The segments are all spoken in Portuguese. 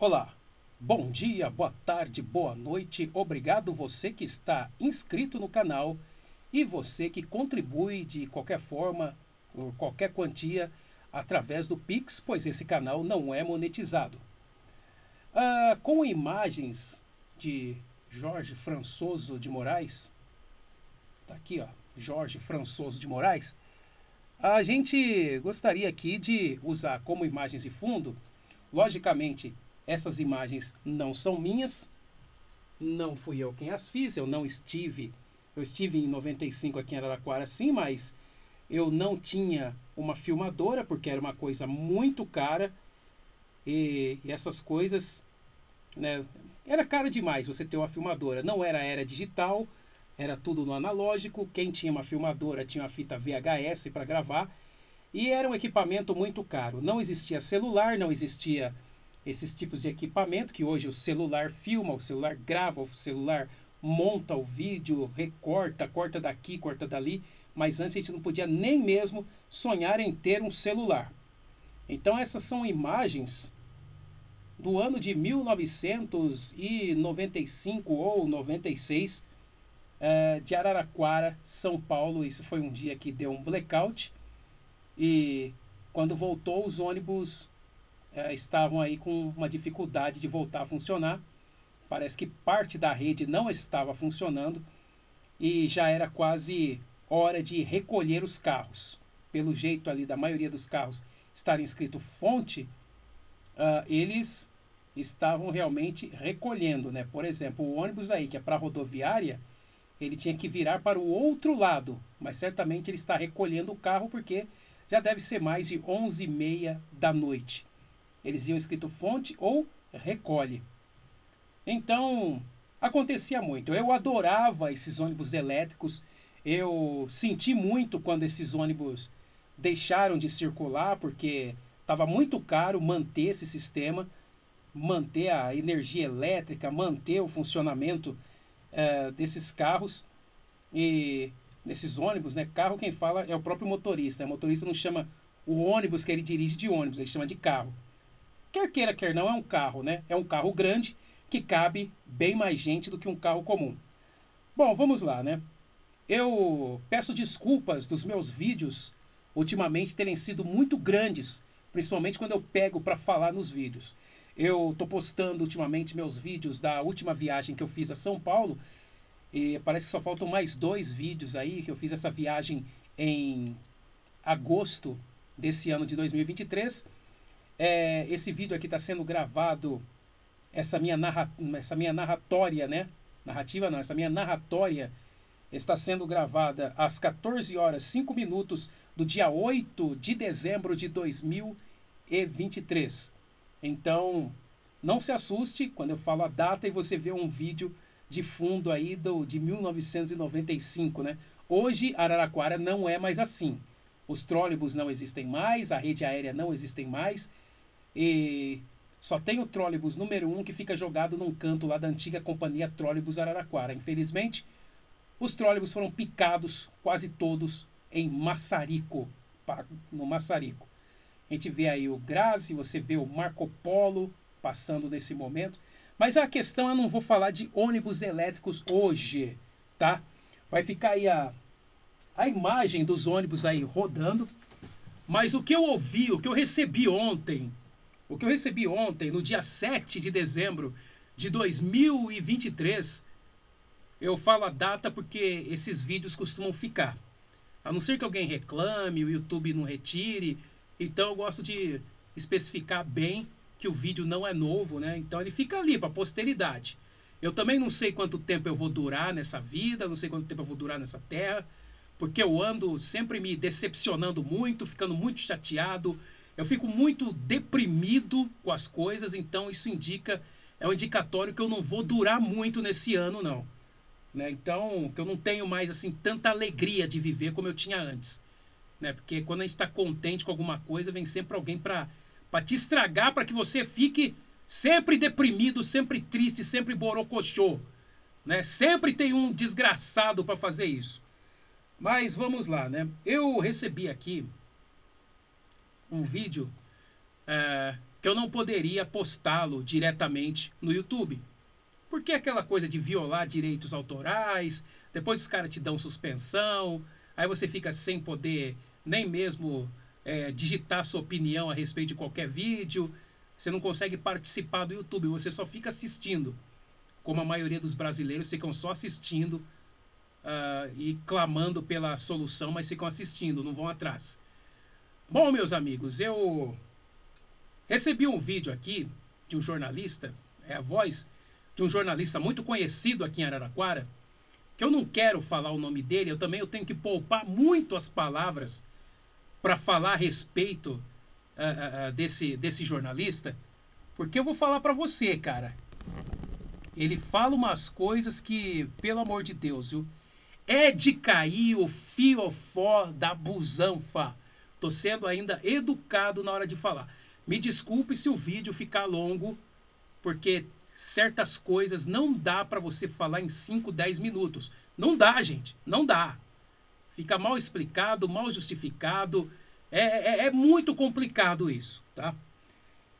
Olá, bom dia, boa tarde, boa noite. Obrigado você que está inscrito no canal e você que contribui de qualquer forma, por qualquer quantia, através do Pix, pois esse canal não é monetizado. Com imagens de Jorge Françoso de Moraes, tá aqui ó, Jorge Françoso de Moraes, a gente gostaria aqui de usar como imagens de fundo. Logicamente, essas imagens não são minhas, não fui eu quem as fiz, eu estive em 95 aqui em Araraquara sim, mas eu não tinha uma filmadora porque era uma coisa muito cara e essas coisas, né, era caro demais você ter uma filmadora, não era digital, era tudo no analógico, quem tinha uma filmadora tinha uma fita VHS para gravar e era um equipamento muito caro, não existia celular, não existia esses tipos de equipamento que hoje o celular filma, o celular grava, o celular monta o vídeo, recorta, corta daqui, corta dali, mas antes a gente não podia nem mesmo sonhar em ter um celular. Então essas são imagens do ano de 1995 ou 96, de Araraquara, São Paulo. Isso foi um dia que deu um blackout e quando voltou os ônibus estavam aí com uma dificuldade de voltar a funcionar. Parece que parte da rede não estava funcionando e já era quase hora de recolher os carros. Pelo jeito ali da maioria dos carros estarem escrito fonte, eles estavam realmente recolhendo, né? Por exemplo, o ônibus aí que é para a rodoviária, ele tinha que virar para o outro lado, mas certamente ele está recolhendo o carro porque já deve ser mais de 11h30 da noite. Eles iam escrito fonte ou recolhe. Então, acontecia muito. Eu adorava esses ônibus elétricos. Eu senti muito quando esses ônibus deixaram de circular, porque estava muito caro manter esse sistema, manter a energia elétrica, manter o funcionamento desses carros e nesses ônibus, né? Carro quem fala é o próprio motorista. O motorista não chama o ônibus que ele dirige de ônibus, ele chama de carro. Quer queira, quer não, é um carro, né? É um carro grande que cabe bem mais gente do que um carro comum. Bom, vamos lá, né? Eu peço desculpas dos meus vídeos ultimamente terem sido muito grandes, principalmente quando eu pego para falar nos vídeos. Eu tô postando ultimamente meus vídeos da última viagem que eu fiz a São Paulo e parece que só faltam mais 2 vídeos aí, que eu fiz essa viagem em agosto desse ano de 2023. Esse vídeo aqui está sendo gravado, essa minha narratória, né? Narrativa não, essa minha narratória está sendo gravada às 14 horas 5 minutos do dia 8 de dezembro de 2023. Então, não se assuste quando eu falo a data e você vê um vídeo de fundo aí de 1995, né? Hoje, Araraquara não é mais assim. Os trólebus não existem mais, a rede aérea não existe mais, e só tem o trólebus número 1 que fica jogado num canto lá da antiga companhia Trólebus Araraquara. Infelizmente, os trólebus foram picados quase todos em Massarico, no Massarico. A gente vê aí o Grazi, você vê o Marco Polo passando nesse momento. Mas a questão, eu não vou falar de ônibus elétricos hoje, tá? Vai ficar aí a imagem dos ônibus aí rodando. Mas o que eu ouvi, o que eu recebi ontem, no dia 7 de dezembro de 2023, eu falo a data porque esses vídeos costumam ficar. A não ser que alguém reclame, o YouTube não retire. Então eu gosto de especificar bem que o vídeo não é novo, né? Então ele fica ali para a posteridade. Eu também não sei quanto tempo eu vou durar nessa vida, não sei quanto tempo eu vou durar nessa terra, porque eu ando sempre me decepcionando muito, ficando muito chateado, eu fico muito deprimido com as coisas, então isso é um indicatório que eu não vou durar muito nesse ano, não. Né? Então, que eu não tenho mais assim tanta alegria de viver como eu tinha antes. Né? Porque quando a gente está contente com alguma coisa, vem sempre alguém para te estragar, para que você fique sempre deprimido, sempre triste, sempre borocochô. Né? Sempre tem um desgraçado para fazer isso. Mas vamos lá, né? Eu recebi aqui um vídeo que eu não poderia postá-lo diretamente no YouTube. Porque aquela coisa de violar direitos autorais, depois os caras te dão suspensão, aí você fica sem poder nem mesmo digitar sua opinião a respeito de qualquer vídeo, você não consegue participar do YouTube, você só fica assistindo, como a maioria dos brasileiros ficam só assistindo e clamando pela solução, mas ficam assistindo, não vão atrás. Bom, meus amigos, eu recebi um vídeo aqui de um jornalista, é a voz de um jornalista muito conhecido aqui em Araraquara, que eu não quero falar o nome dele, eu tenho que poupar muito as palavras para falar a respeito desse jornalista, porque eu vou falar para você, cara. Ele fala umas coisas que, pelo amor de Deus, viu? É de cair o fiofó da busanfa. Tô sendo ainda educado na hora de falar. Me desculpe se o vídeo ficar longo, porque certas coisas não dá para você falar em 5, 10 minutos. Não dá, gente. Não dá. Fica mal explicado, mal justificado. É muito complicado isso, tá?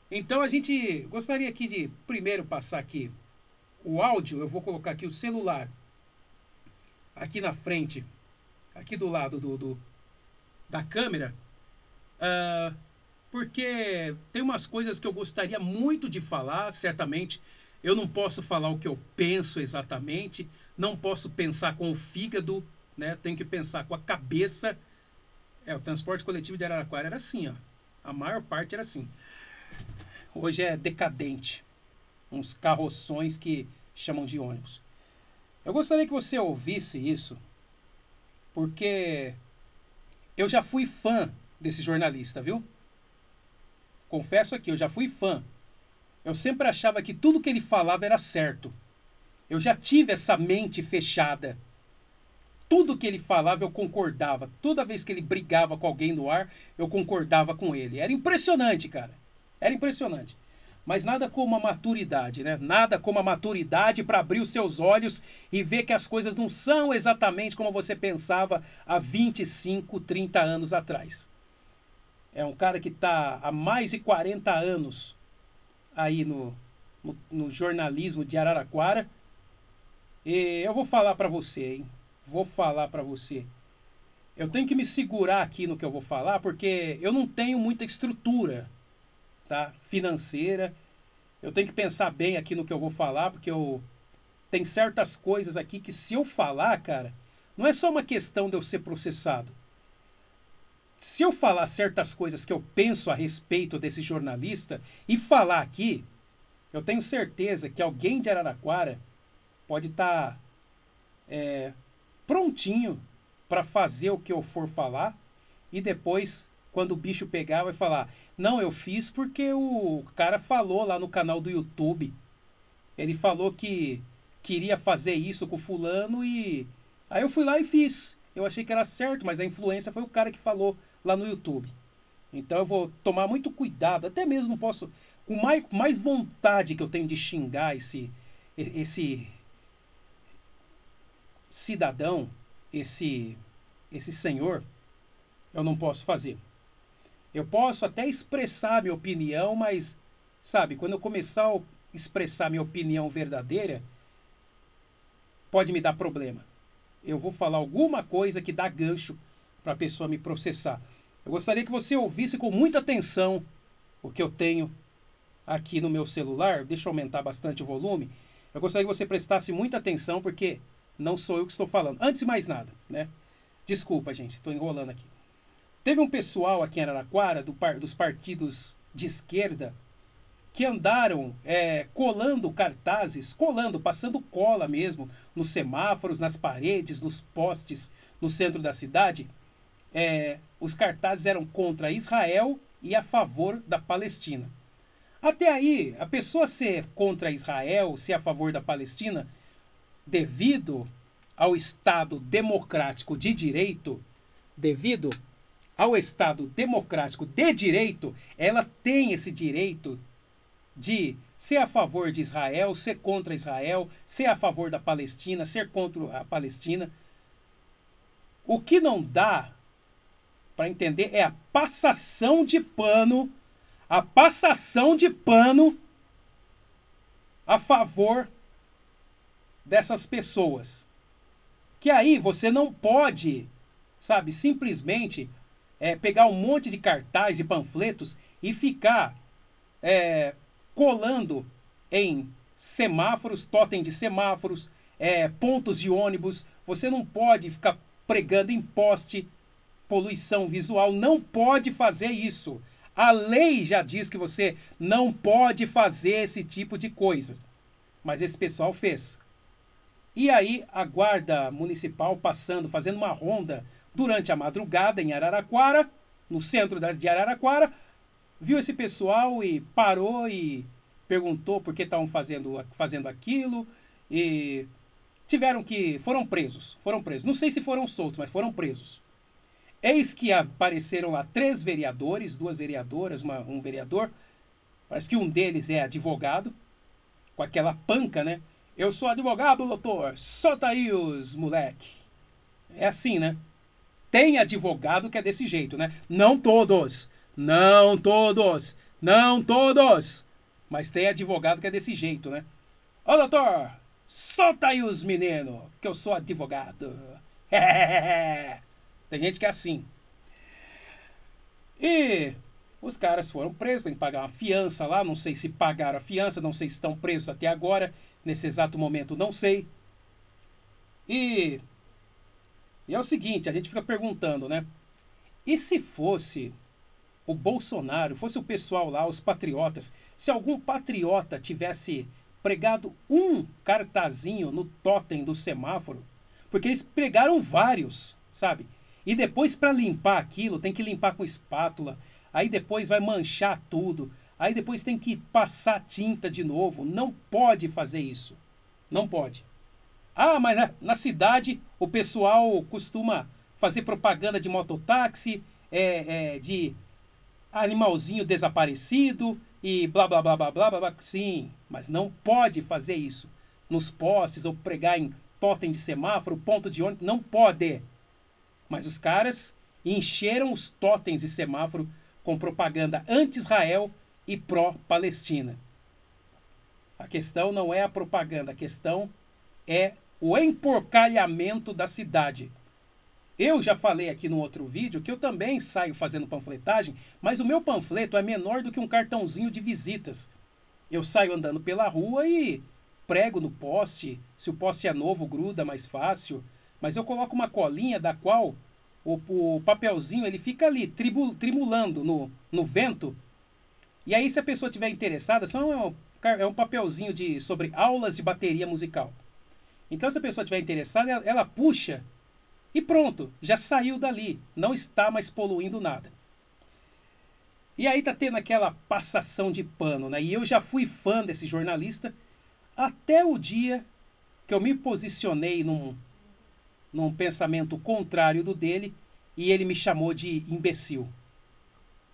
Então a gente gostaria aqui de primeiro passar aqui o áudio. Eu vou colocar aqui o celular aqui na frente, aqui do lado da câmera, porque tem umas coisas que eu gostaria muito de falar, certamente. Eu não posso falar o que eu penso exatamente, não posso pensar com o fígado, né? Tenho que pensar com a cabeça. O transporte coletivo de Araraquara era assim, ó. A maior parte era assim. Hoje é decadente. Uns carroções que chamam de ônibus. Eu gostaria que você ouvisse isso, porque eu já fui fã desse jornalista, viu? Confesso aqui, eu já fui fã. Eu sempre achava que tudo que ele falava era certo. Eu já tive essa mente fechada. Tudo que ele falava eu concordava. Toda vez que ele brigava com alguém no ar, eu concordava com ele. Era impressionante, cara. Era impressionante. Mas nada como a maturidade, né? Nada como a maturidade para abrir os seus olhos e ver que as coisas não são exatamente como você pensava há 25, 30 anos atrás. É um cara que está há mais de 40 anos aí no jornalismo de Araraquara. E eu vou falar para você, hein? Vou falar para você. Eu tenho que me segurar aqui no que eu vou falar, porque eu não tenho muita estrutura, tá? Financeira. Eu tenho que pensar bem aqui no que eu vou falar, porque tem certas coisas aqui que se eu falar, cara, não é só uma questão de eu ser processado. Se eu falar certas coisas que eu penso a respeito desse jornalista e falar aqui, eu tenho certeza que alguém de Araraquara pode estar prontinho para fazer o que eu for falar e depois, quando o bicho pegar, vai falar: não, eu fiz porque o cara falou lá no canal do YouTube. Ele falou que queria fazer isso com o fulano e aí eu fui lá e fiz. Eu achei que era certo, mas a influência foi o cara que falou lá no YouTube. Então eu vou tomar muito cuidado, até mesmo não posso, com mais vontade que eu tenho de xingar esse cidadão, esse senhor, eu não posso fazer. Eu posso até expressar minha opinião, mas, sabe, quando eu começar a expressar minha opinião verdadeira, pode me dar problema. Eu vou falar alguma coisa que dá gancho para a pessoa me processar. Eu gostaria que você ouvisse com muita atenção o que eu tenho aqui no meu celular. Deixa eu aumentar bastante o volume. Eu gostaria que você prestasse muita atenção, porque não sou eu que estou falando. Antes de mais nada, né? Desculpa, gente, estou enrolando aqui. Teve um pessoal aqui em Araraquara, dos partidos de esquerda, que andaram colando cartazes, passando cola mesmo, nos semáforos, nas paredes, nos postes, no centro da cidade. Os cartazes eram contra Israel e a favor da Palestina. Até aí, a pessoa ser contra Israel, ser a favor da Palestina, devido ao Estado democrático de direito, devido ao Estado democrático de direito, ela tem esse direito de ser a favor de Israel, ser contra Israel, ser a favor da Palestina, ser contra a Palestina. O que não dá para entender é a passação de pano, a passação de pano a favor dessas pessoas. Que aí você não pode, sabe, simplesmente pegar um monte de cartaz e panfletos e ficar colando em semáforos, totem de semáforos, pontos de ônibus. Você não pode ficar pregando em poste, poluição visual. Não pode fazer isso. A lei já diz que você não pode fazer esse tipo de coisa. Mas esse pessoal fez. E aí a guarda municipal passando, fazendo uma ronda durante a madrugada em Araraquara, no centro de Araraquara, viu esse pessoal e parou e perguntou por que estavam fazendo aquilo e foram presos. Não sei se foram soltos, mas foram presos. Eis que apareceram lá 3 vereadores, 2 vereadoras, um vereador. Parece que um deles é advogado, com aquela panca, né? Eu sou advogado, doutor. Solta aí os moleque. É assim, né? Tem advogado que é desse jeito, né? Não todos. Não todos. Não todos. Mas tem advogado que é desse jeito, né? Ô, doutor, solta aí os meninos, que eu sou advogado. Tem gente que é assim. E os caras foram presos, tem que pagar uma fiança lá. Não sei se pagaram a fiança, não sei se estão presos até agora. Nesse exato momento, não sei. E é o seguinte, a gente fica perguntando, né? E se fosse o Bolsonaro, fosse o pessoal lá, os patriotas, se algum patriota tivesse pregado um cartazinho no totem do semáforo, porque eles pregaram vários, sabe? E depois para limpar aquilo, tem que limpar com espátula, aí depois vai manchar tudo, aí depois tem que passar tinta de novo. Não pode fazer isso. Não pode. Ah, mas na cidade o pessoal costuma fazer propaganda de mototáxi, de animalzinho desaparecido e blá blá blá blá blá blá. Sim, mas não pode fazer isso nos postes ou pregar em totem de semáforo, ponto de ônibus. Não pode. Mas os caras encheram os totens de semáforo com propaganda anti-Israel e pró-Palestina. A questão não é a propaganda, a questão é o emporcalhamento da cidade. Eu já falei aqui no outro vídeo que eu também saio fazendo panfletagem, mas o meu panfleto é menor do que um cartãozinho de visitas. Eu saio andando pela rua e prego no poste. Se o poste é novo, gruda mais fácil. Mas eu coloco uma colinha da qual o papelzinho ele fica ali trimulando no vento. E aí, se a pessoa estiver interessada, é um papelzinho sobre aulas de bateria musical. Então, se a pessoa estiver interessada, ela puxa e pronto, já saiu dali. Não está mais poluindo nada. E aí tá tendo aquela passação de pano, né? E eu já fui fã desse jornalista até o dia que eu me posicionei num pensamento contrário do dele e ele me chamou de imbecil.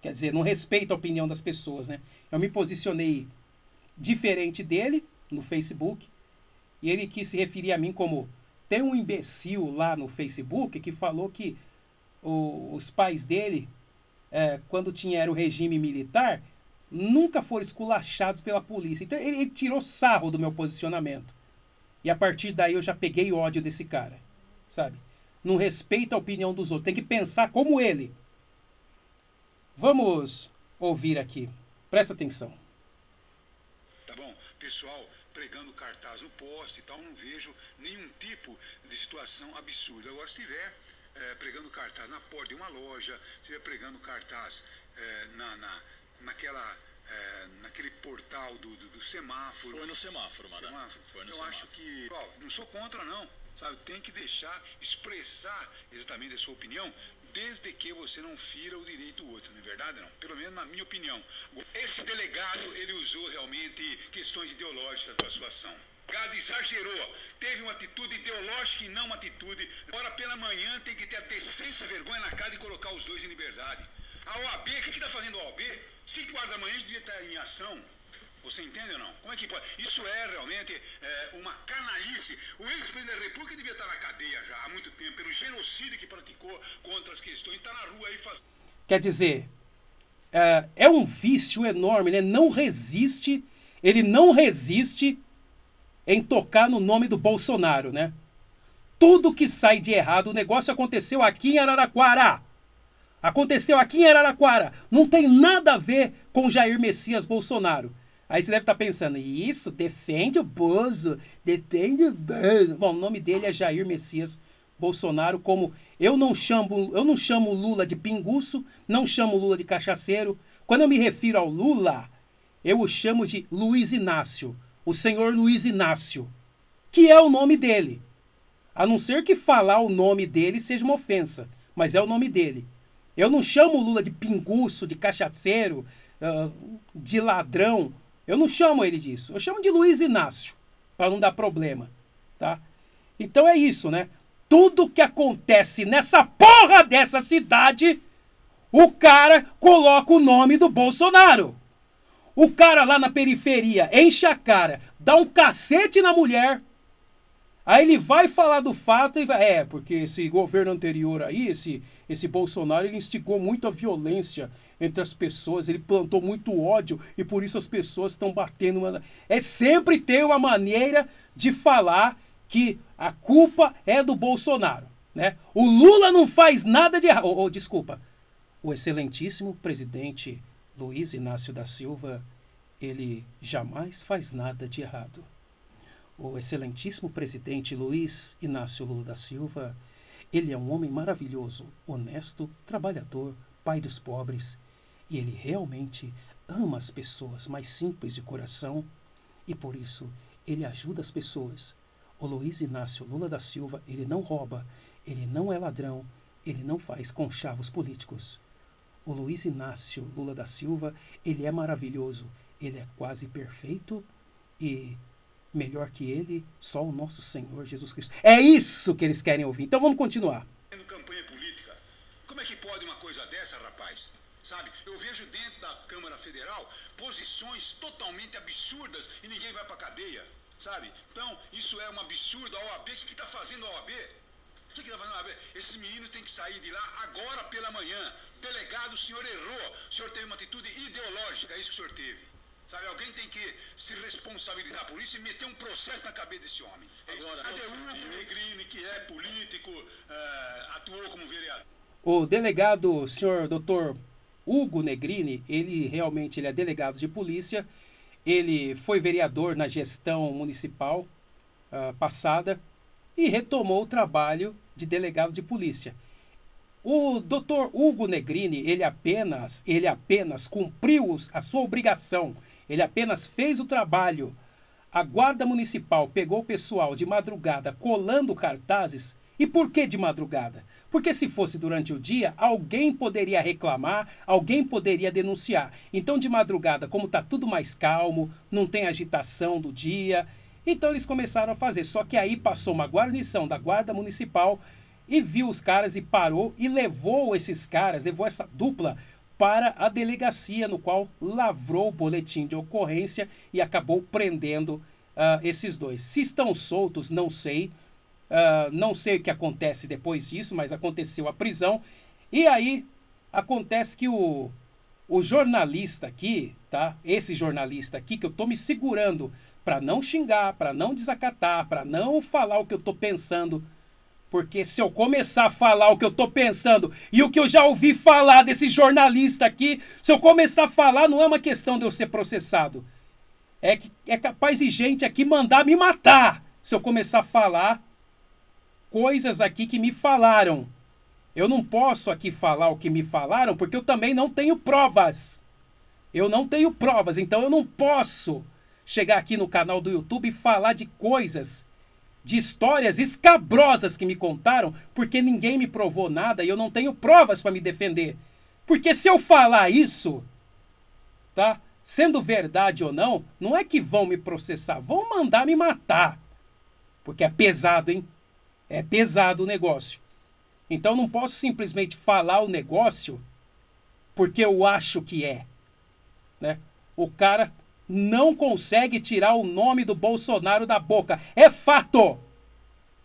Quer dizer, não respeito a opinião das pessoas, né? Eu me posicionei diferente dele no Facebook e ele quis se referir a mim como: tem um imbecil lá no Facebook que falou que os pais dele, quando era o regime militar, nunca foram esculachados pela polícia. Então ele tirou sarro do meu posicionamento. E a partir daí eu já peguei ódio desse cara, sabe? Não respeita a opinião dos outros, tem que pensar como ele. Vamos ouvir aqui. Presta atenção. Tá bom? Pessoal pregando cartaz no poste e tal, não vejo nenhum tipo de situação absurda. Agora, se tiver pregando cartaz na porta de uma loja, se estiver pregando cartaz naquele portal do semáforo. Foi no semáforo, Madame. Foi no semáforo. Acho que, não sou contra não, sabe? Tem que deixar expressar exatamente a sua opinião, desde que você não fira o direito do outro, não é verdade? Não. Pelo menos na minha opinião. Esse delegado, ele usou realmente questões ideológicas para a sua ação. O delegado exagerou, teve uma atitude ideológica e não uma atitude. Agora, pela manhã, tem que ter a decência e vergonha na cara de colocar os dois em liberdade. A OAB, o que está fazendo a OAB? 5 horas da manhã, a gente devia estar em ação. Você entende ou não? Como é que pode? Isso é realmente uma canalice. O ex-presidente da República devia estar na cadeia já há muito tempo, pelo genocídio que praticou contra as questões. Está na rua aí fazendo. Quer dizer, é um vício enorme, né? Ele não resiste em tocar no nome do Bolsonaro, né? Tudo que sai de errado, o negócio aconteceu aqui em Araraquara. Aconteceu aqui em Araraquara. Não tem nada a ver com Jair Messias Bolsonaro. Aí você deve estar pensando, isso, defende o Bozo, defende o Bozo. Bom, o nome dele é Jair Messias Bolsonaro, como eu não chamo Lula de pinguço, não chamo Lula de cachaceiro. Quando eu me refiro ao Lula, eu o chamo de Luiz Inácio, o senhor Luiz Inácio, que é o nome dele. A não ser que falar o nome dele seja uma ofensa, mas é o nome dele. Eu não chamo o Lula de pinguço, de cachaceiro, de ladrão. Eu não chamo ele disso. Eu chamo de Luiz Inácio, para não dar problema, tá? Então é isso, né? Tudo que acontece nessa porra dessa cidade, o cara coloca o nome do Bolsonaro. O cara lá na periferia enche a cara, dá um cacete na mulher. Aí ele vai falar do fato e vai... porque esse governo anterior aí, esse Bolsonaro, ele instigou muito a violência entre as pessoas, ele plantou muito ódio e por isso as pessoas estão batendo. Sempre ter uma maneira de falar que a culpa é do Bolsonaro, né? O Lula não faz nada de errado. Desculpa, o excelentíssimo presidente Luiz Inácio da Silva, ele jamais faz nada de errado. O excelentíssimo presidente Luiz Inácio Lula da Silva, ele é um homem maravilhoso, honesto, trabalhador, pai dos pobres, e ele realmente ama as pessoas mais simples de coração, e por isso ele ajuda as pessoas. O Luiz Inácio Lula da Silva, ele não rouba, ele não é ladrão, ele não faz conchavos políticos. O Luiz Inácio Lula da Silva, ele é maravilhoso, ele é quase perfeito e melhor que ele, só o nosso Senhor Jesus Cristo. É isso que eles querem ouvir. Então vamos continuar. Campanha política. Como é que pode uma coisa dessa, rapaz? Sabe, eu vejo dentro da Câmara Federal posições totalmente absurdas e ninguém vai pra cadeia, sabe? Então, isso é um absurdo. A OAB, o que está fazendo a OAB? O que está fazendo a OAB? Esses meninos têm que sair de lá agora pela manhã. Delegado, o senhor errou. O senhor teve uma atitude ideológica, é isso que o senhor teve. Sabe, alguém tem que se responsabilizar por isso e meter um processo na cabeça desse homem. Agora, cadê o Hugo Negrini, que é político, atuou como vereador? O delegado, senhor Dr. Hugo Negrini, ele é delegado de polícia, ele foi vereador na gestão municipal passada e retomou o trabalho de delegado de polícia. O Dr. Hugo Negrini, ele apenas cumpriu a sua obrigação, ele apenas fez o trabalho. A guarda municipal pegou o pessoal de madrugada colando cartazes. E por que de madrugada? Porque se fosse durante o dia, alguém poderia reclamar, alguém poderia denunciar. Então de madrugada, como está tudo mais calmo, não tem agitação do dia, então eles começaram a fazer. Só que aí passou uma guarnição da guarda municipal e viu os caras e parou e levou essa dupla para a delegacia, no qual lavrou o boletim de ocorrência e acabou prendendo esses dois. Se estão soltos, não sei. Não sei o que acontece depois disso, mas aconteceu a prisão. E aí acontece que o jornalista aqui, tá? Esse jornalista aqui, que eu estou me segurando para não xingar, para não desacatar, para não falar o que eu estou pensando. Porque se eu começar a falar o que eu estou pensando e o que eu já ouvi falar desse jornalista aqui, se eu começar a falar, não é uma questão de eu ser processado. É capaz de gente aqui mandar me matar se eu começar a falar coisas aqui que me falaram. Eu não posso aqui falar o que me falaram porque eu também não tenho provas. Eu não tenho provas, então eu não posso chegar aqui no canal do YouTube e falar de coisas, de histórias escabrosas que me contaram, porque ninguém me provou nada e eu não tenho provas para me defender. Porque se eu falar isso, tá? Sendo verdade ou não, não é que vão me processar, vão mandar me matar. Porque é pesado, hein? É pesado o negócio. Então não posso simplesmente falar o negócio porque eu acho que é, né? O cara não consegue tirar o nome do Bolsonaro da boca. É fato!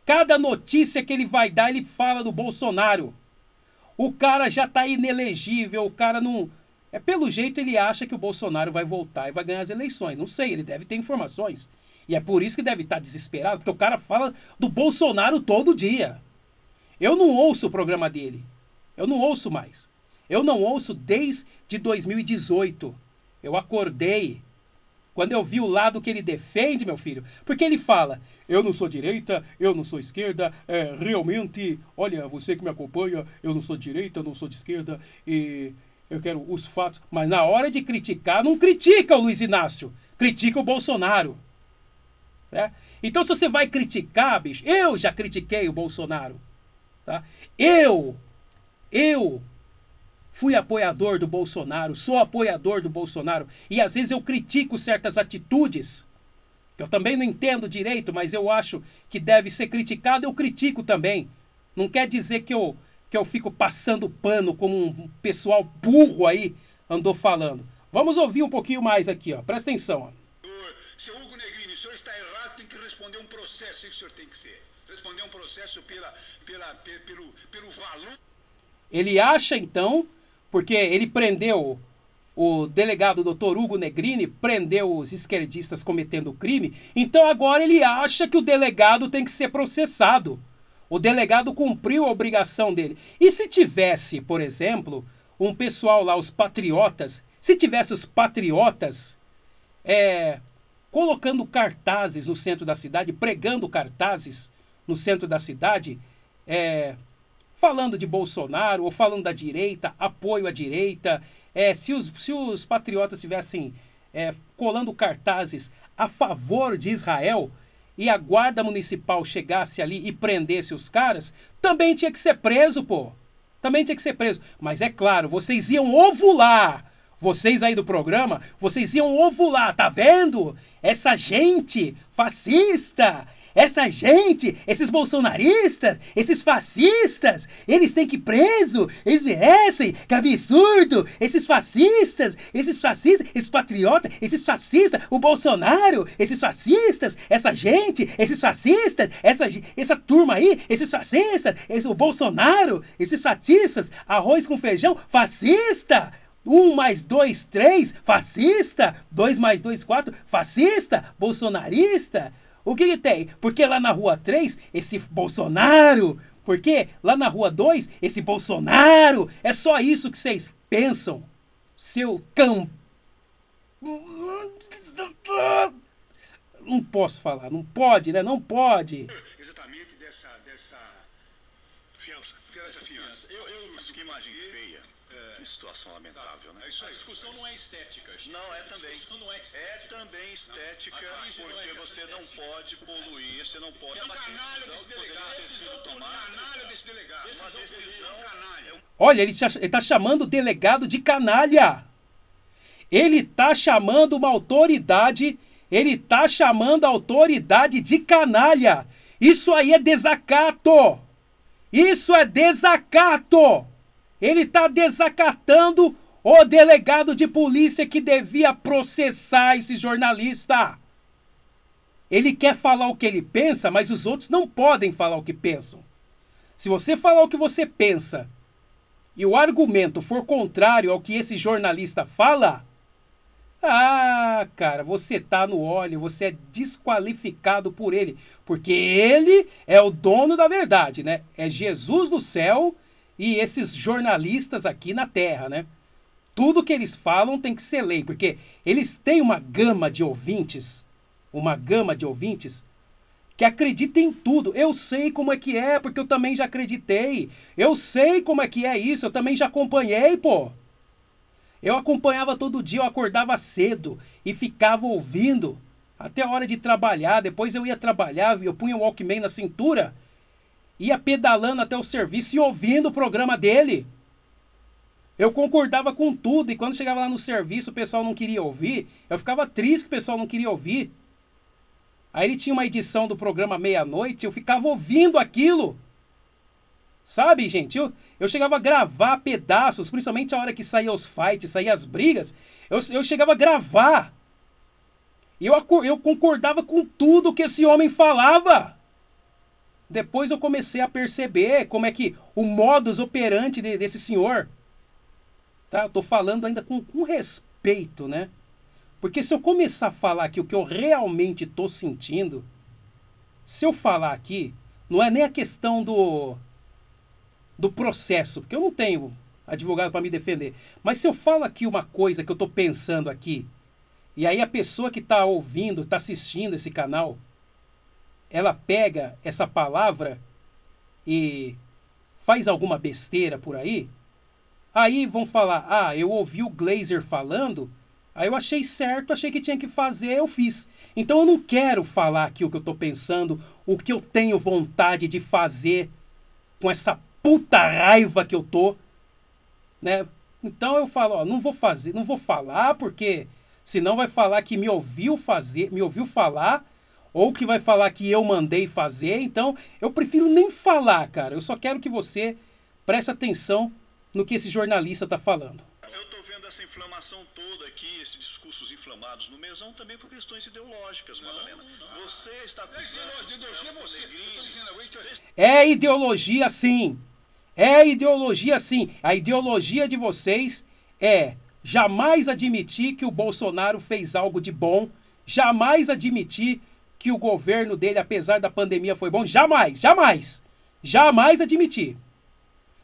Cada notícia que ele vai dar, ele fala do Bolsonaro. O cara já tá inelegível, o cara não Pelo jeito ele acha que o Bolsonaro vai voltar e vai ganhar as eleições. Não sei, ele deve ter informações. E é por isso que deve estar desesperado, porque o cara fala do Bolsonaro todo dia. Eu não ouço o programa dele. Eu não ouço mais. Eu não ouço desde 2018. Eu acordei quando eu vi o lado que ele defende, meu filho. Porque ele fala, eu não sou direita, eu não sou esquerda, realmente, olha, você que me acompanha, eu não sou de direita, eu não sou de esquerda, e eu quero os fatos. Mas na hora de criticar, não critica o Luiz Inácio, critica o Bolsonaro. Né? Então se você vai criticar, bicho, eu já critiquei o Bolsonaro. Tá? Eu fui apoiador do Bolsonaro, sou apoiador do Bolsonaro, e às vezes eu critico certas atitudes, que eu também não entendo direito, mas eu acho que deve ser criticado, eu critico também. Não quer dizer que eu fico passando pano como um pessoal burro aí andou falando. Vamos ouvir um pouquinho mais aqui, ó. Presta atenção. Ó. Seu Hugo Negrini, o senhor está errado, tem que responder um processo, isso o senhor tem que ser. Responder um processo pelo valor. Ele acha, então, porque ele prendeu o delegado Dr. Hugo Negrini, prendeu os esquerdistas cometendo crime, então agora ele acha que o delegado tem que ser processado. O delegado cumpriu a obrigação dele. E se tivesse, por exemplo, um pessoal lá, os patriotas, se tivesse os patriotas colocando cartazes no centro da cidade, pregando cartazes no centro da cidade, falando de Bolsonaro ou falando da direita, apoio à direita, se os patriotas estivessem colando cartazes a favor de Israel e a guarda municipal chegasse ali e prendesse os caras, também tinha que ser preso, pô. Também tinha que ser preso. Mas é claro, vocês iam ovular. Vocês aí do programa, vocês iam ovular, tá vendo? Essa gente fascista, essa gente, esses bolsonaristas, esses fascistas, eles têm que ir preso, eles merecem, que absurdo, esses fascistas, esses patriotas, esses fascistas, o Bolsonaro, esses fascistas, essa gente, esses fascistas, essa turma aí, esses fascistas, o Bolsonaro, esses fascistas, arroz com feijão, fascista. 1 mais 2, 3, fascista. 2 mais 2, 4, fascista, bolsonarista. O que tem? Porque lá na rua 3, esse Bolsonaro. Porque lá na rua 2, esse Bolsonaro. É só isso que vocês pensam. Seu cão. Não posso falar. Não pode, né? Não pode. Exatamente dessa fiança. Que imagem feia. Que situação lamentável, né? A discussão não é estética, gente. Não, é também. Não é estética. É também estética, porque você não pode poluir, você não pode... É um canalha desse delegado. Canalha desse delegado. Uma decisão canalha. Olha, ele está chamando o delegado de canalha. Ele está chamando uma autoridade, ele está chamando a autoridade de canalha. Isso aí é desacato. Isso é desacato. Ele está desacatando o delegado de polícia que devia processar esse jornalista. Ele quer falar o que ele pensa, mas os outros não podem falar o que pensam. Se você falar o que você pensa e o argumento for contrário ao que esse jornalista fala, cara, você tá no óleo, você é desqualificado por ele. Porque ele é o dono da verdade, né? É Jesus no céu e esses jornalistas aqui na terra, né? Tudo que eles falam tem que ser lei, porque eles têm uma gama de ouvintes, que acredita em tudo. Eu sei como é que é, porque eu também já acreditei. Eu sei como é que é isso, eu também já acompanhei, pô. Eu acompanhava todo dia, eu acordava cedo e ficava ouvindo até a hora de trabalhar. Depois eu ia trabalhar, eu punha o Walkman na cintura, ia pedalando até o serviço e ouvindo o programa dele. Eu concordava com tudo, e quando chegava lá no serviço o pessoal não queria ouvir, eu ficava triste que o pessoal não queria ouvir. Aí ele tinha uma edição do programa meia-noite, eu ficava ouvindo aquilo. Sabe, gente, eu chegava a gravar pedaços, principalmente a hora que saía os fights, saía as brigas, eu chegava a gravar. E eu concordava com tudo que esse homem falava. Depois eu comecei a perceber como é que o modus operandi desse senhor. tá? Eu tô falando ainda com respeito, né? Porque se eu começar a falar aqui o que eu realmente tô sentindo, se eu falar aqui, não é nem a questão do processo, porque eu não tenho advogado para me defender. Mas se eu falo aqui uma coisa que eu tô pensando aqui, e aí a pessoa que tá ouvindo, tá assistindo esse canal, ela pega essa palavra e faz alguma besteira por aí vão falar, ah, eu ouvi o Glazer falando, aí eu achei certo, achei que tinha que fazer, eu fiz. Então eu não quero falar aqui o que eu tô pensando, o que eu tenho vontade de fazer com essa puta raiva que eu tô, né? Então eu falo, ó, não vou fazer, não vou falar, porque senão vai falar que me ouviu falar, ou que vai falar que eu mandei fazer. Então eu prefiro nem falar, cara. Eu só quero que você preste atenção no que esse jornalista tá falando. Eu tô vendo essa inflamação toda aqui, esses discursos inflamados no mesão também por questões ideológicas, Madalena. Você está acusando... É ideologia sim. É ideologia sim. A ideologia de vocês é jamais admitir que o Bolsonaro fez algo de bom, jamais admitir que o governo dele, apesar da pandemia, foi bom. Jamais, jamais. Jamais admitir.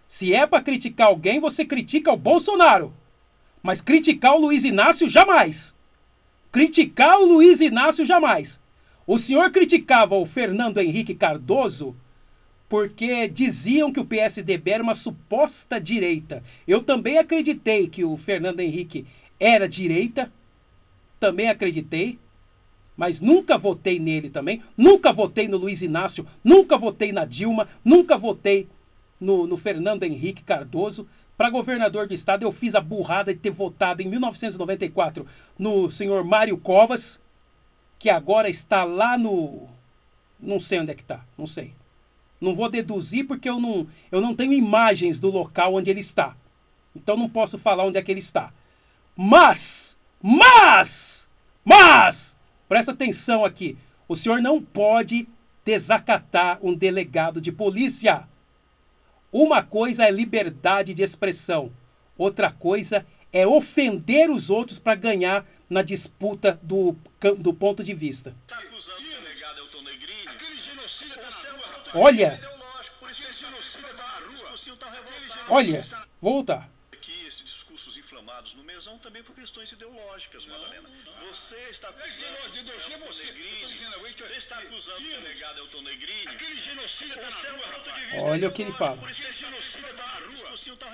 Se é para criticar alguém, você critica o Bolsonaro. Mas criticar o Luiz Inácio, jamais. Criticar o Luiz Inácio, jamais. O senhor criticava o Fernando Henrique Cardoso porque diziam que o PSDB era uma suposta direita. Eu também acreditei que o Fernando Henrique era direita. Também acreditei. Mas nunca votei nele também. Nunca votei no Luiz Inácio. Nunca votei na Dilma. Nunca votei no Fernando Henrique Cardoso. Para governador do estado, eu fiz a burrada de ter votado em 1994 no senhor Mário Covas, que agora está lá no... Não sei onde é que está, não sei. Não vou deduzir porque eu não tenho imagens do local onde ele está. Então não posso falar onde é que ele está. Mas, presta atenção aqui. O senhor não pode desacatar um delegado de polícia. Uma coisa é liberdade de expressão. Outra coisa é ofender os outros para ganhar na disputa do ponto de vista. Está acusando o delegado Elton Negrini? Aquele genocida está na rua, rapaz. Olha, Aquele genocida está na rua. olha, vou voltar. Aqui, esses discursos inflamados no mesão também por questões ideológicas, Madalena. Você está acusando o Elton Negrini? Você está acusando o delegado Elton Negrini? Aquele genocida está na rua, rapaz. Olha o que ele fala. Aquele genocida está na rua.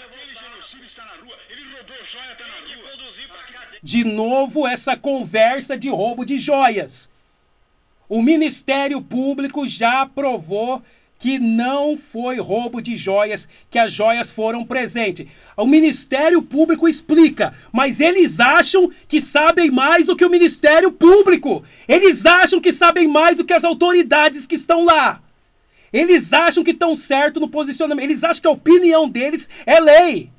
Aquele genocida está na rua. Ele roubou joia, está na rua. Conduzir para cá. De novo essa conversa de roubo de joias. O Ministério Público já provou que não foi roubo de joias, que as joias foram presentes. O Ministério Público explica, mas eles acham que sabem mais do que o Ministério Público. Eles acham que sabem mais do que as autoridades que estão lá. Eles acham que estão certo no posicionamento. Eles acham que a opinião deles é lei.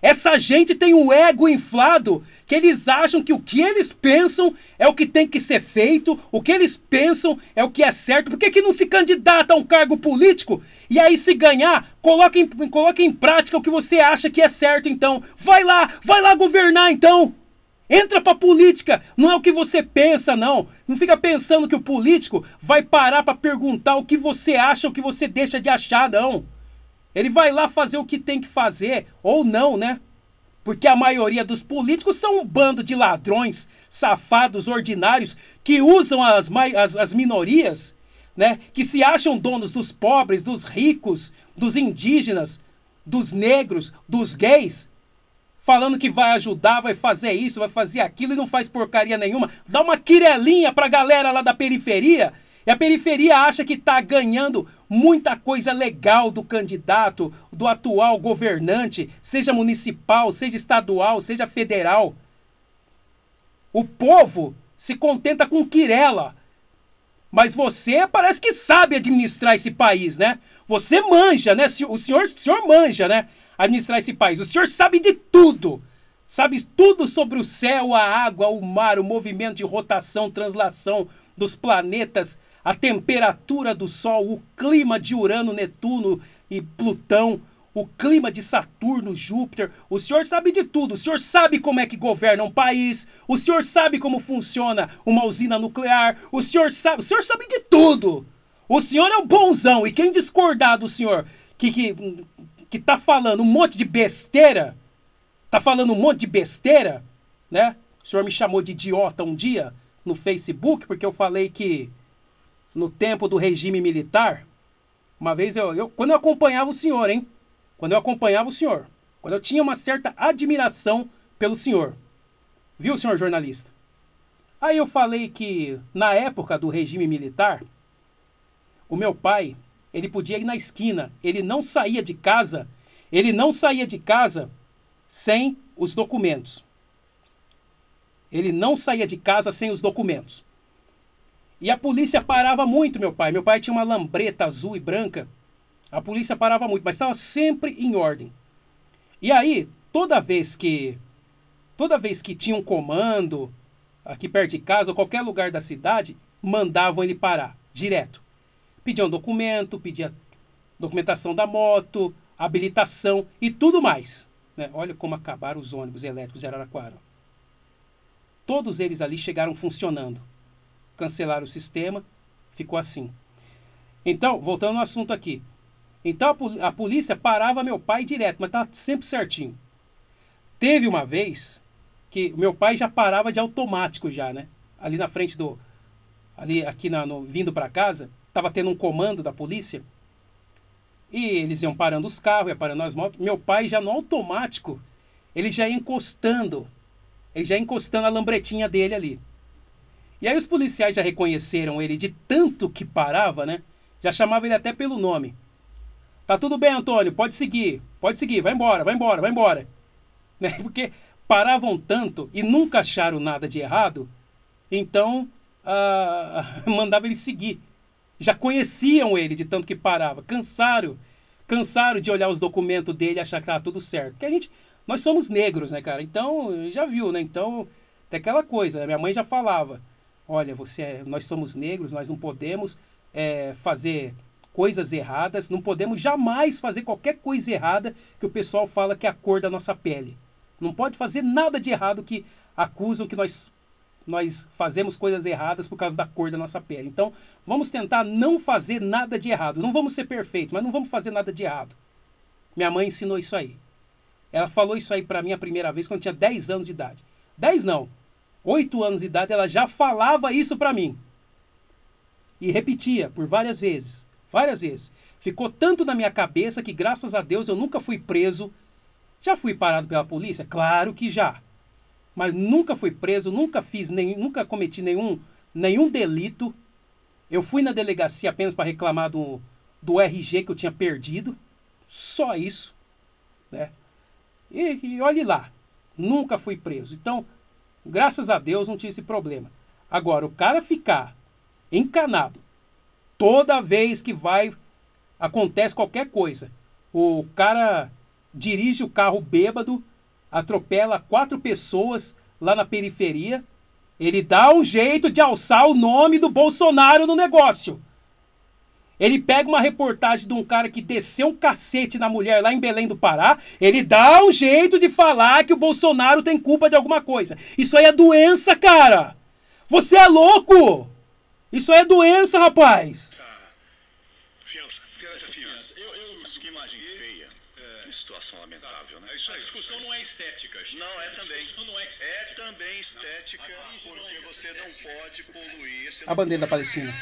Essa gente tem um ego inflado, que eles acham que o que eles pensam é o que tem que ser feito, o que eles pensam é o que é certo. Por que não se candidata a um cargo político? E aí, se ganhar, coloca em prática o que você acha que é certo, então. Vai lá governar, então. Entra pra política, não é o que você pensa, não. Não fica pensando que o político vai parar pra perguntar o que você acha, o que você deixa de achar, não. Ele vai lá fazer o que tem que fazer, ou não, né? Porque a maioria dos políticos são um bando de ladrões, safados, ordinários, que usam as minorias, né? Que se acham donos dos pobres, dos ricos, dos indígenas, dos negros, dos gays, falando que vai ajudar, vai fazer isso, vai fazer aquilo e não faz porcaria nenhuma. Dá uma quirelinha pra galera lá da periferia. E a periferia acha que está ganhando muita coisa legal do candidato, do atual governante, seja municipal, seja estadual, seja federal. O povo se contenta com quirela. Mas você parece que sabe administrar esse país, né? Você manja, né? O senhor manja, né? Administrar esse país. O senhor sabe de tudo. Sabe tudo sobre o céu, a água, o mar, o movimento de rotação, translação dos planetas, a temperatura do Sol, o clima de Urano, Netuno e Plutão, o clima de Saturno, Júpiter, o senhor sabe de tudo, o senhor sabe como é que governa um país, o senhor sabe como funciona uma usina nuclear, o senhor sabe de tudo. O senhor é o bonzão, e quem discordar do senhor que tá falando um monte de besteira, né? O senhor me chamou de idiota um dia no Facebook, porque eu falei que no tempo do regime militar, uma vez quando eu acompanhava o senhor, hein? Quando eu tinha uma certa admiração pelo senhor. Viu, senhor jornalista? Aí eu falei que na época do regime militar, o meu pai, ele podia ir na esquina, ele não saía de casa sem os documentos. Ele não saía de casa sem os documentos. E a polícia parava muito, meu pai. Meu pai tinha uma lambreta azul e branca. A polícia parava muito, mas estava sempre em ordem. E aí, toda vez que tinha um comando aqui perto de casa, ou qualquer lugar da cidade, mandavam ele parar, direto. Pediam documento, pedia documentação da moto, habilitação e tudo mais. Né? Olha como acabaram os ônibus elétricos de Araraquara. Todos eles ali chegaram funcionando. Cancelaram o sistema, ficou assim. Então, voltando no assunto aqui. Então a polícia parava meu pai direto, mas estava sempre certinho. Teve uma vez que meu pai já parava de automático já, né? Ali na frente vindo para casa, estava tendo um comando da polícia. E eles iam parando os carros, iam parando as motos. Meu pai já no automático, ele já ia encostando a lambretinha dele ali. E aí os policiais já reconheceram ele de tanto que parava, né? Já chamavam ele até pelo nome. Tá tudo bem, Antônio, pode seguir, vai embora. Né? Porque paravam tanto e nunca acharam nada de errado, então mandava ele seguir. Já conheciam ele de tanto que parava, cansaram de olhar os documentos dele e achar que estava tudo certo. Porque nós somos negros, né, cara? Então, já viu, né? Então, tem aquela coisa, né? Minha mãe já falava, olha, nós somos negros, nós não podemos fazer coisas erradas, não podemos jamais fazer qualquer coisa errada que o pessoal fala que é a cor da nossa pele. Não pode fazer nada de errado que acusam que nós fazemos coisas erradas por causa da cor da nossa pele. Então, vamos tentar não fazer nada de errado. Não vamos ser perfeitos, mas não vamos fazer nada de errado. Minha mãe ensinou isso aí. Ela falou isso aí pra mim a primeira vez quando eu tinha 10 anos de idade. 10 não. 8 anos de idade ela já falava isso pra mim. E repetia por várias vezes. Várias vezes. Ficou tanto na minha cabeça que, graças a Deus, eu nunca fui preso. Já fui parado pela polícia? Claro que já. Mas nunca fui preso, nunca cometi nenhum delito. Eu fui na delegacia apenas para reclamar do RG que eu tinha perdido. Só isso. Né? E olhe lá. Nunca fui preso. Então, graças a Deus, não tive esse problema. Agora, o cara ficar encanado toda vez que acontece qualquer coisa. O cara dirige o carro bêbado, atropela 4 pessoas lá na periferia. Ele dá um jeito de alçar o nome do Bolsonaro no negócio. Ele pega uma reportagem de um cara que desceu um cacete na mulher lá em Belém do Pará. Ele dá um jeito de falar que o Bolsonaro tem culpa de alguma coisa. Isso aí é doença, cara. Você é louco. Isso aí é doença, rapaz. Fiança. Que imagem feia. Que situação lamentável, né? A discussão não é estética. Não, é também. A discussão não é estética. É também estética, porque você não pode poluir. A bandeira da Palestina.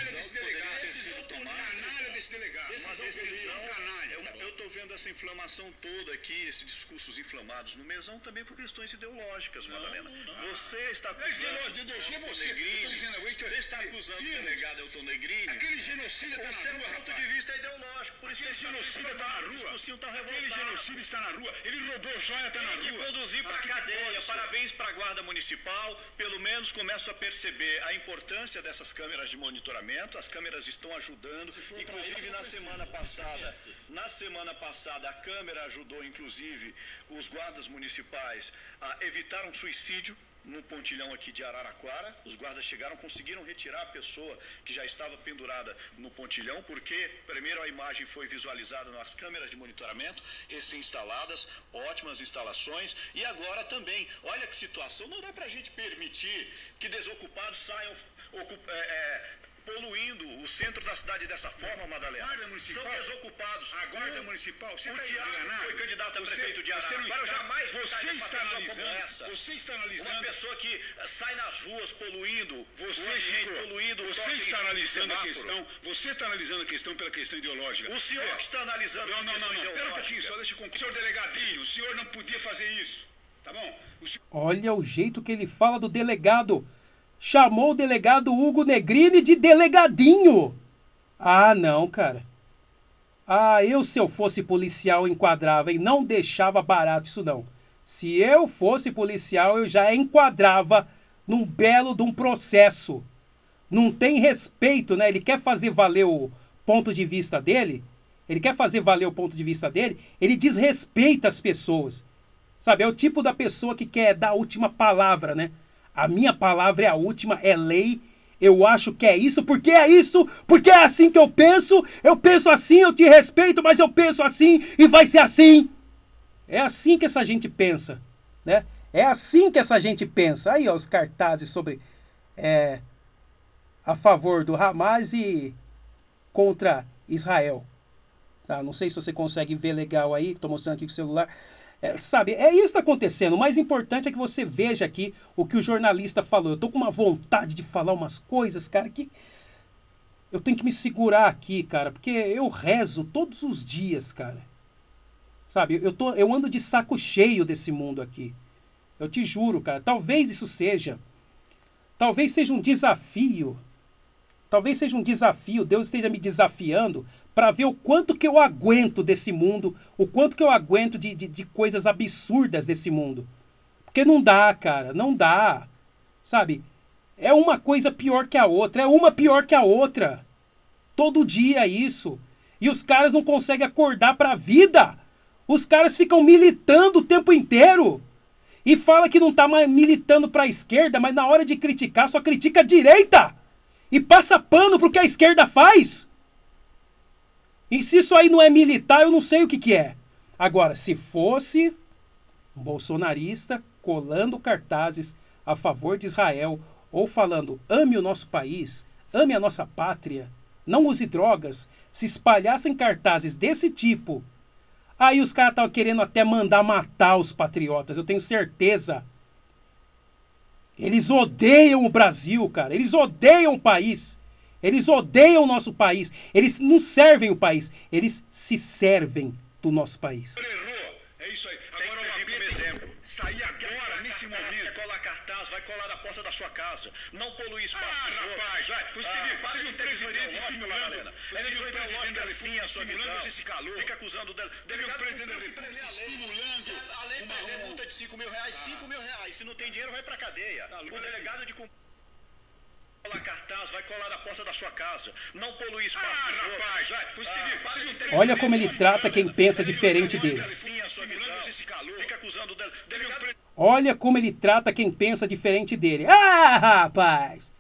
Eu estou vendo essa inflamação toda aqui, esses discursos inflamados no mesão, também por questões ideológicas, Madalena. Você está acusando você está acusando o delegado Elton Negrini. Aquele genocídio está na rua, ponto de vista ideológico. Por isso aquele genocídio está na rua. Aquele genocídio está na rua. Ele roubou joia, está na rua. Tem que conduzir para a cadeia. Parabéns para a Guarda Municipal. Pelo menos começo a perceber a importância dessas câmeras de monitoramento. As câmeras estão ajudando. Inclusive na semana passada a câmera ajudou inclusive os guardas municipais a evitar um suicídio. no pontilhão aqui de Araraquara. Os guardas chegaram, conseguiram retirar a pessoa que já estava pendurada no pontilhão, porque primeiro a imagem foi visualizada nas câmeras de monitoramento recém-instaladas, ótimas instalações, e agora também, olha que situação, não dá pra gente permitir que desocupados saiam poluindo o centro da cidade dessa forma, Madalena. São desocupados. A guarda municipal, você o Tiago foi candidato a prefeito de Araraquara. Eu jamais você está analisando. Você está analisando. Uma pessoa que sai nas ruas poluindo, você está analisando a questão. Você está analisando a questão pela questão ideológica. O senhor que está analisando. Não. Pera um pouquinho só, deixa eu concluir. Senhor delegadinho, o senhor não podia fazer isso. Tá bom? Olha o jeito que ele fala do delegado. Chamou o delegado Hugo Negrini de delegadinho. Ah, não, cara. Ah, se eu fosse policial, enquadrava e não deixava barato isso não. Se eu fosse policial, eu já enquadrava num belo de um processo. Não tem respeito, né? Ele quer fazer valer o ponto de vista dele. Ele desrespeita as pessoas. Sabe, é o tipo da pessoa que quer dar a última palavra, né? A minha palavra é a última, é lei. Eu acho que é isso, porque é assim que eu penso assim, eu te respeito, mas eu penso assim e vai ser assim. É assim que essa gente pensa, né? É assim que essa gente pensa. Aí, ó, os cartazes sobre a favor do Hamas e contra Israel. Tá? Não sei se você consegue ver legal aí, estou mostrando aqui com o celular. Sabe, é isso que está acontecendo. O mais importante é que você veja aqui o que o jornalista falou. Eu tô com uma vontade de falar umas coisas, cara, que eu tenho que me segurar aqui, cara, porque eu rezo todos os dias, cara. Sabe, eu ando de saco cheio desse mundo aqui. Eu te juro, cara. Talvez seja um desafio. Talvez seja um desafio. Deus esteja me desafiando para ver o quanto que eu aguento desse mundo, o quanto que eu aguento de coisas absurdas desse mundo. Porque não dá, cara, não dá. Sabe? É uma coisa pior que a outra, Todo dia é isso. E os caras não conseguem acordar para a vida. Os caras ficam militando o tempo inteiro. E fala que não tá mais militando para a esquerda, mas na hora de criticar só critica a direita. E passa pano pro que a esquerda faz. E se isso aí não é militar, eu não sei o que é. Agora, se fosse um bolsonarista colando cartazes a favor de Israel, ou falando, ame o nosso país, ame a nossa pátria, não use drogas, se espalhassem cartazes desse tipo, aí os caras estavam querendo até mandar matar os patriotas, eu tenho certeza. Eles odeiam o Brasil, cara, eles odeiam o país. Eles odeiam o nosso país. Eles não servem o país. Eles se servem do nosso país. Errou. É isso aí. Agora o AB como exemplo. Sair agora, nesse momento. Colar cartaz, vai colar na porta da sua casa. Não poluir espaço. Rapaz, vai. Teve um presidente estimulando. Ele foi ideológica assim a sua visão. Esse calor. Fica acusando o Teve um presidente da República estimulando. A lei prevê multa de R$5.000. R$5.000. Se não tem dinheiro, vai pra cadeia. O delegado de colar cartaz, vai colar na porta da sua casa. Não poluir espaço. Rapaz, vai. Olha como ele trata quem pensa diferente dele. Olha como ele trata quem pensa diferente dele. Rapaz!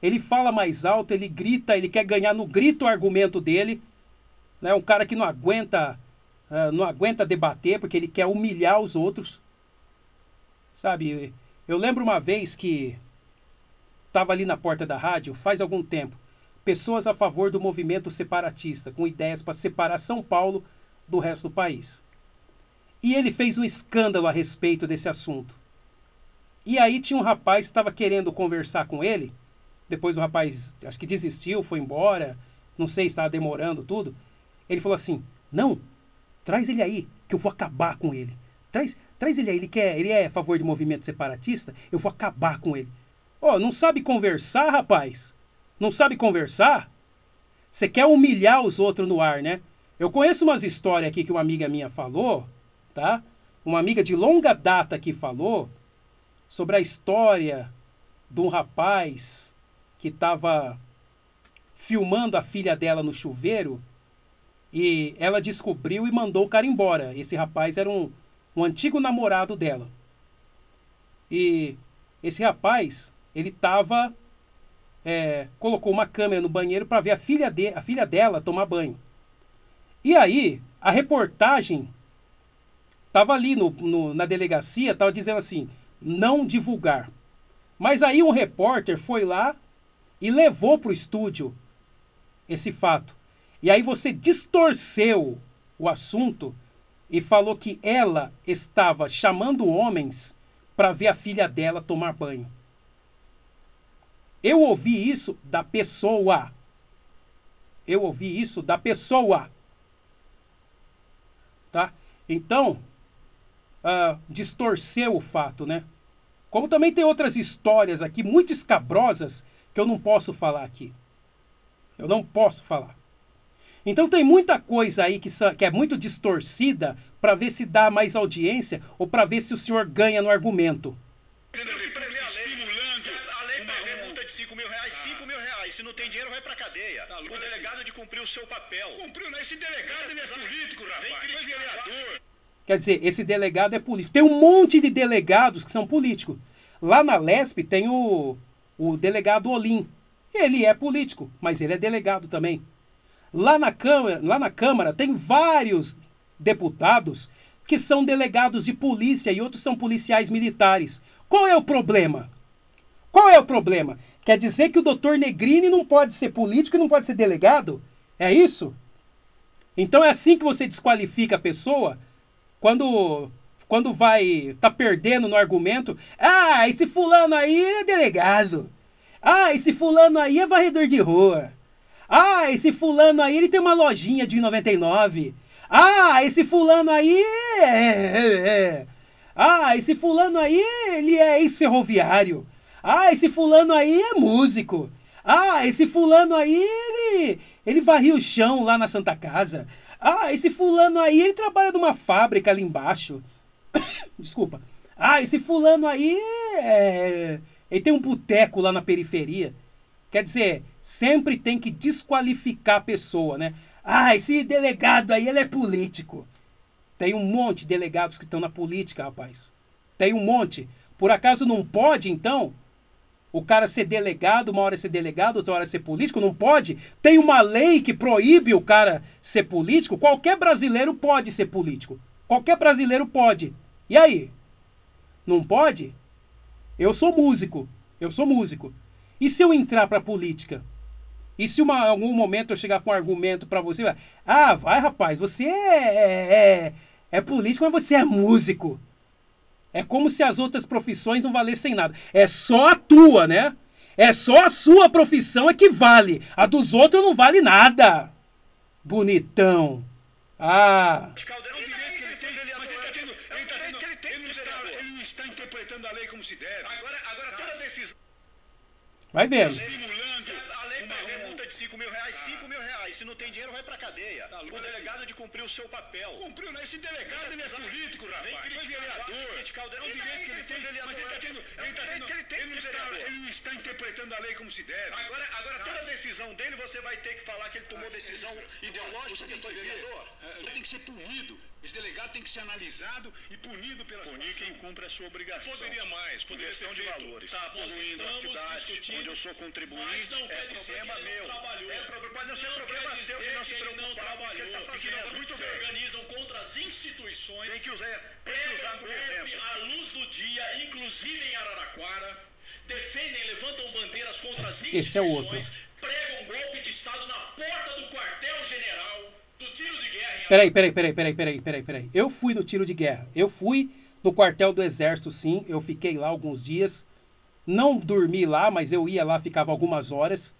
Ele fala mais alto, ele grita, ele quer ganhar no grito o argumento dele. É um cara que não aguenta debater, porque ele quer humilhar os outros. Sabe, eu lembro uma vez que estava ali na porta da rádio, faz algum tempo, pessoas a favor do movimento separatista, com ideias para separar São Paulo do resto do país. E ele fez um escândalo a respeito desse assunto. E aí tinha um rapaz que estava querendo conversar com ele, depois o rapaz, acho que desistiu, foi embora, não sei se estava demorando tudo. Ele falou assim, não, traz ele aí, que eu vou acabar com ele. Traz ele aí, ele é a favor do movimento separatista, eu vou acabar com ele. Não sabe conversar, rapaz? Não sabe conversar? Você quer humilhar os outros no ar, né? Eu conheço umas histórias aqui que uma amiga minha falou, tá? Uma amiga de longa data aqui falou sobre a história de um rapaz que estava filmando a filha dela no chuveiro e ela descobriu e mandou o cara embora. Esse rapaz era um antigo namorado dela. E esse rapaz, ele tava... colocou uma câmera no banheiro para ver a filha dela tomar banho. E aí, a reportagem tava ali na delegacia, tava dizendo assim, não divulgar. Mas aí um repórter foi lá e levou para o estúdio esse fato. E aí você distorceu o assunto e falou que ela estava chamando homens para ver a filha dela tomar banho. Eu ouvi isso da pessoa. Eu ouvi isso da pessoa. Tá? Então, distorceu o fato, né? Como também tem outras histórias aqui muito escabrosas que eu não posso falar aqui. Eu não posso falar. Então tem muita coisa aí que é muito distorcida para ver se dá mais audiência ou para ver se o senhor ganha no argumento. A lei prevê multa de R$5.000, R$5.000. Se não tem dinheiro, vai pra cadeia. O delegado de cumprir o seu papel. Cumpriu, né? Esse delegado ele é político, rapaz. Foi vereador. Quer dizer, esse delegado é político. Tem um monte de delegados que são políticos. Lá na Lesp tem o delegado Olim. Ele é político, mas ele é delegado também. Lá na Câmara tem vários deputados que são delegados de polícia e outros são policiais militares. Qual é o problema? Qual é o problema? Quer dizer que o doutor Negrini não pode ser político e não pode ser delegado? É isso? Então é assim que você desqualifica a pessoa? Quando tá perdendo no argumento, esse fulano aí é delegado. Esse fulano aí é varredor de rua. Esse fulano aí ele tem uma lojinha de 99. Esse fulano aí esse fulano aí ele é ex-ferroviário. Esse fulano aí é músico. Esse fulano aí ele varria o chão lá na Santa Casa. Esse fulano aí ele trabalha numa fábrica ali embaixo. Desculpa. Esse fulano aí ele tem um boteco lá na periferia. Quer dizer, sempre tem que desqualificar a pessoa, né? Esse delegado aí, ele é político. Tem um monte de delegados que estão na política, rapaz. Tem um monte. Por acaso não pode, então, o cara ser delegado, uma hora ser delegado, outra hora ser político? Não pode? Tem uma lei que proíbe o cara ser político? Qualquer brasileiro pode ser político. Qualquer brasileiro pode. E aí? Não pode? Eu sou músico. E se eu entrar pra política? E se em algum momento eu chegar com um argumento pra você? Vai rapaz, você é político, mas você é músico. É como se as outras profissões não valessem nada. É só a tua, né? É só a sua profissão é que vale. A dos outros não vale nada. Bonitão. Ele não está interpretando a lei como se deve. Agora toda decisão... Vai vendo. A lei prevê multa de R$5.000, R$5.000. Se não tem dinheiro, vai pra cadeia. O delegado de cumprir o seu papel. Cumpriu, né? Esse delegado ele é político, rapaz. Foi vereador. É um direito que ele tem, Ele não está interpretando a lei como se deve. Agora toda decisão dele, você vai ter que falar que ele tomou decisão ideológica porque foi vereador. Ele tem que ser punido. Esse delegado tem que ser analisado e punido pela Punir quem cumpre a sua obrigação. Poderia ser de valores. Está poluindo a cidade, onde eu sou contribuinte, é problema meu. Pode não ser problema seu que não se preocupar. Muitos se organizam contra as instituições. Tem que usar como exemplo. À luz do dia, inclusive em Araraquara, defendem, levantam bandeiras contra as instituições. Esse é o outro. Pregam golpe de Estado na porta do quartel-general do tiro de guerra. Peraí. Eu fui no tiro de guerra. Eu fui no quartel do Exército, sim. Eu fiquei lá alguns dias. Não dormi lá, mas eu ia lá, ficava algumas horas.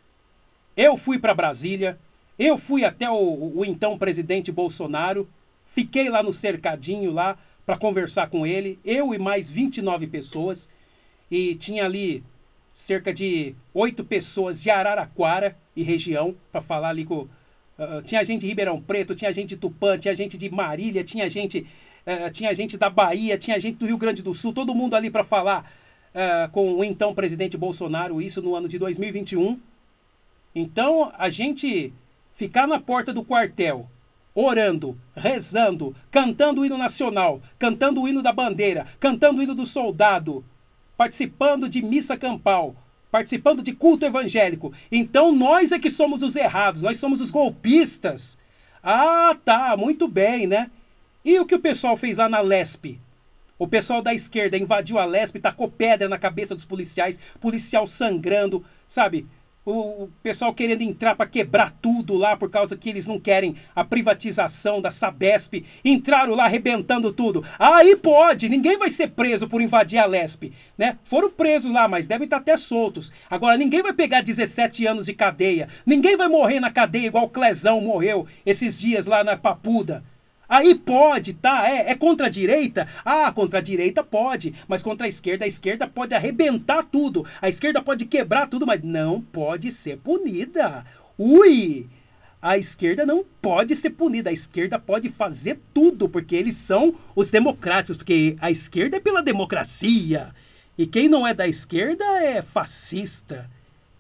Eu fui para Brasília. Eu fui até o então presidente Bolsonaro. Fiquei lá no cercadinho lá para conversar com ele. Eu e mais 29 pessoas. E tinha ali cerca de 8 pessoas de Araraquara e região para falar ali com... tinha gente de Ribeirão Preto, tinha gente de Tupã, tinha gente de Marília, tinha gente da Bahia, tinha gente do Rio Grande do Sul, todo mundo ali para falar com o então presidente Bolsonaro, isso no ano de 2021. Então, a gente ficar na porta do quartel, orando, rezando, cantando o hino nacional, cantando o hino da bandeira, cantando o hino do soldado, participando de missa campal, participando de culto evangélico. Então nós é que somos os errados, nós somos os golpistas. Ah, tá, muito bem, né? E o que o pessoal fez lá na Lespe? O pessoal da esquerda invadiu a Lespe, tacou pedra na cabeça dos policiais, policial sangrando, sabe? O pessoal querendo entrar para quebrar tudo lá por causa que eles não querem a privatização da Sabesp. Entraram lá arrebentando tudo. Aí pode, ninguém vai ser preso por invadir a Lespe, né? Foram presos lá, mas devem estar até soltos. Agora, ninguém vai pegar 17 anos de cadeia. Ninguém vai morrer na cadeia igual o Clezão morreu esses dias lá na Papuda. Aí pode, tá? É contra a direita? Ah, contra a direita pode, mas contra a esquerda pode arrebentar tudo. A esquerda pode quebrar tudo, mas não pode ser punida. Ui! A esquerda não pode ser punida. A esquerda pode fazer tudo, porque eles são os democráticos, porque a esquerda é pela democracia. E quem não é da esquerda é fascista,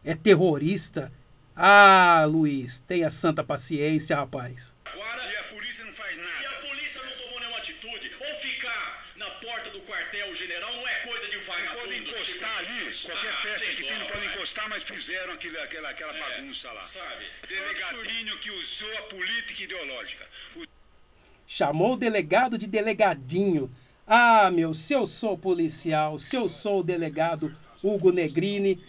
é terrorista. Ah, Luiz, tenha santa paciência, rapaz. Agora, e a polícia não faz nada. E a polícia não tomou nenhuma atitude. Ou ficar na porta do quartel-general não é coisa de vagabundo. Podem encostar ali, qualquer festa que tem, não podem encostar, mas fizeram aquela bagunça lá. Sabe? Delegadinho que usou a política ideológica. Chamou o delegado de delegadinho. Ah, meu, se eu sou policial, se eu sou o delegado Hugo Negrini,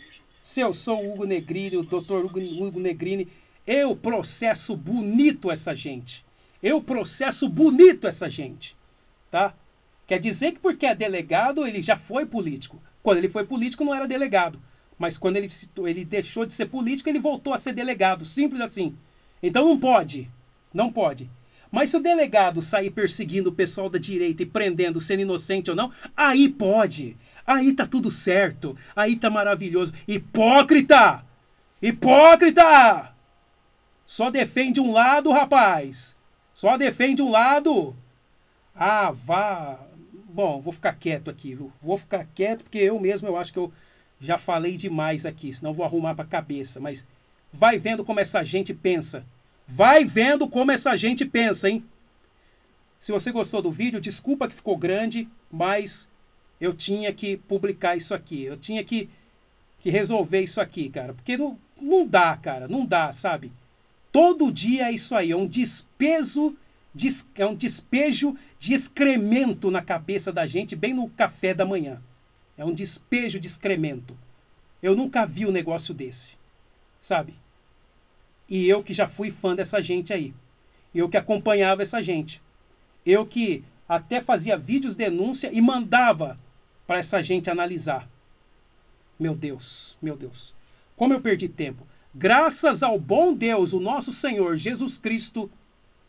se eu sou o Hugo Negrini, o doutor Hugo Negrini, eu processo bonito essa gente. Eu processo bonito essa gente. Tá? Quer dizer que porque é delegado, ele já foi político. Quando ele foi político, não era delegado. Mas quando ele deixou de ser político, ele voltou a ser delegado. Simples assim. Então não pode. Não pode. Mas se o delegado sair perseguindo o pessoal da direita e prendendo, sendo inocente ou não, aí pode. Aí tá tudo certo. Aí tá maravilhoso. Hipócrita! Hipócrita! Só defende um lado, rapaz. Só defende um lado. Ah, vá. Bom, vou ficar quieto aqui, viu? Vou ficar quieto porque eu acho que eu já falei demais aqui. Senão vou arrumar pra cabeça. Mas vai vendo como essa gente pensa. Vai vendo como essa gente pensa, hein? Se você gostou do vídeo, desculpa que ficou grande, mas eu tinha que publicar isso aqui. Eu tinha que resolver isso aqui, cara. Porque não dá, cara. Não dá, sabe? Todo dia é isso aí. É um despejo de excremento na cabeça da gente, bem no café da manhã. É um despejo de excremento. Eu nunca vi um negócio desse, sabe? E eu que já fui fã dessa gente aí. Eu que acompanhava essa gente. Eu que até fazia vídeos denúncia e mandava para essa gente analisar. Meu Deus, meu Deus. Como eu perdi tempo. Graças ao bom Deus, o nosso Senhor Jesus Cristo,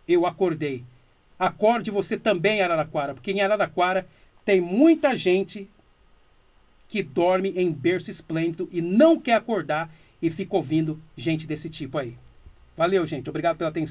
eu acordei. Acorde você também, Araraquara, porque em Araraquara tem muita gente que dorme em berço esplêndido e não quer acordar e fica ouvindo gente desse tipo aí. Valeu, gente. Obrigado pela atenção.